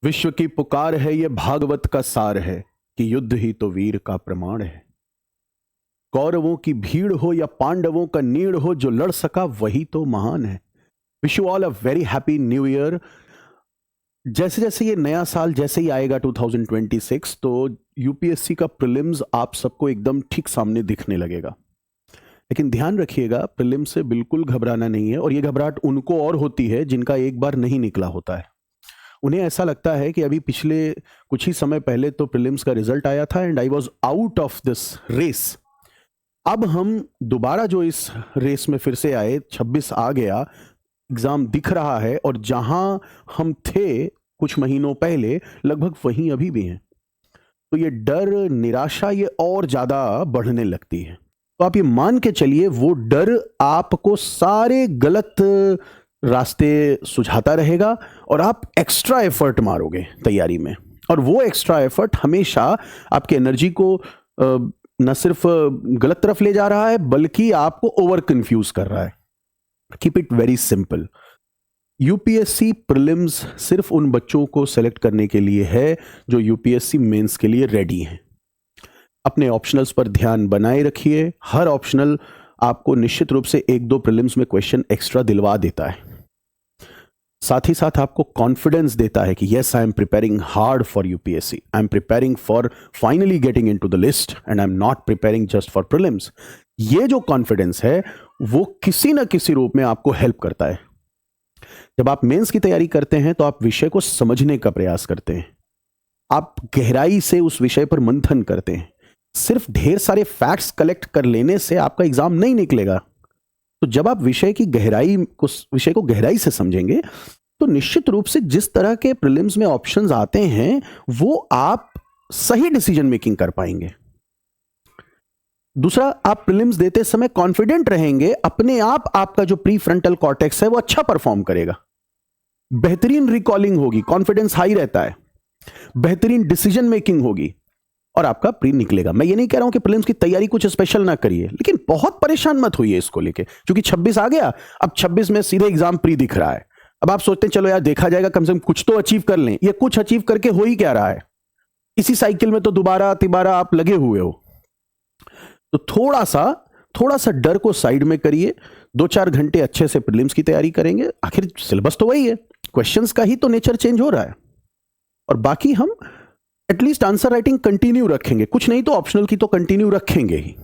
विश्व की पुकार है, ये भागवत का सार है कि युद्ध ही तो वीर का प्रमाण है। कौरवों की भीड़ हो या पांडवों का नीड़ हो, जो लड़ सका वही तो महान है। Wish you all a very happy new year. जैसे जैसे ये नया साल जैसे ही आएगा 2026, तो यूपीएससी का प्रीलिम्स आप सबको एकदम ठीक सामने दिखने लगेगा। लेकिन ध्यान रखिएगा, प्रीलिम्स से बिल्कुल घबराना नहीं है। और ये घबराहट उनको और होती है जिनका एक बार नहीं निकला होता है। उन्हें ऐसा लगता है कि अभी पिछले कुछ ही समय पहले तो प्रीलिम्स का रिजल्ट आया था and I was out of this race. अब हम दोबारा जो इस रेस में फिर से आए, 26 आ गया, एग्जाम दिख रहा है और जहां हम थे कुछ महीनों पहले लगभग वहीं अभी भी हैं। तो ये डर, निराशा ये और ज्यादा बढ़ने लगती है। तो आप ये मान के चलिए, वो डर आपको सारे गलत रास्ते सुझाता रहेगा और आप एक्स्ट्रा एफर्ट मारोगे तैयारी में। और वो एक्स्ट्रा एफर्ट हमेशा आपके एनर्जी को न सिर्फ गलत तरफ ले जा रहा है, बल्कि आपको ओवर कंफ्यूज कर रहा है। Keep it very simple. UPSC prelims सिर्फ उन बच्चों को सेलेक्ट करने के लिए है जो यूपीएससी मेंस के लिए रेडी हैं। अपने ऑप्शनल्स पर ध्यान बनाए रखिए। हर ऑप्शनल आपको निश्चित रूप से 1-2 प्रीलिम्स में क्वेश्चन एक्स्ट्रा दिलवा देता है। साथ ही साथ आपको कॉन्फिडेंस देता है कि yes, I am preparing hard for UPSC, I am preparing for finally getting into the list and I am not preparing just for prelims. ये जो कॉन्फिडेंस है वो किसी ना किसी रूप में आपको हेल्प करता है। जब आप मेंस की तैयारी करते हैं तो आप विषय को समझने का प्रयास करते हैं, आप गहराई से उस विषय पर मंथन करते हैं। सिर्फ ढेर सारे फैक्ट्स कलेक्ट कर लेने से आपका एग्जाम नहीं निकलेगा। तो जब आप विषय को गहराई से समझेंगे तो निश्चित रूप से जिस तरह के प्रीलिम्स में ऑप्शंस आते हैं वो आप सही डिसीजन मेकिंग कर पाएंगे। दूसरा, आप प्रीलिम्स देते समय कॉन्फिडेंट रहेंगे, अपने आप आपका जो प्री फ्रंटल कॉर्टेक्स है वो अच्छा परफॉर्म करेगा, बेहतरीन रिकॉलिंग होगी, कॉन्फिडेंस हाई रहता है, बेहतरीन डिसीजन मेकिंग होगी और आपका प्री निकलेगा। मैं ये नहीं कह रहा हूं कि प्रीलिम्स की तैयारी कुछ स्पेशल ना करिए, लेकिन बहुत परेशान मत होइए इसको लेके, क्योंकि 26 आ गया, अब 26 में सीधे एग्जाम प्री दिख रहा है। अब आप सोचते हैं चलो यार देखा जाएगा, कम से कम कुछ तो अचीव कर लें। ये कुछ अचीव करके हो ही क्या रहा है? इसी साइकिल में तो दोबारा तिबारा आप लगे हुए हो। तो थोड़ा सा डर को साइड में करिए। 2-4 घंटे अच्छे से प्रीलिम्स की तैयारी करेंगे। आखिर सिलेबस तो वही है, क्वेश्चंस का ही तो नेचर चेंज हो रहा है। और बाकी हम एटलीस्ट आंसर राइटिंग कंटिन्यू रखेंगे, कुछ नहीं तो ऑप्शनल की तो कंटिन्यू रखेंगे ही।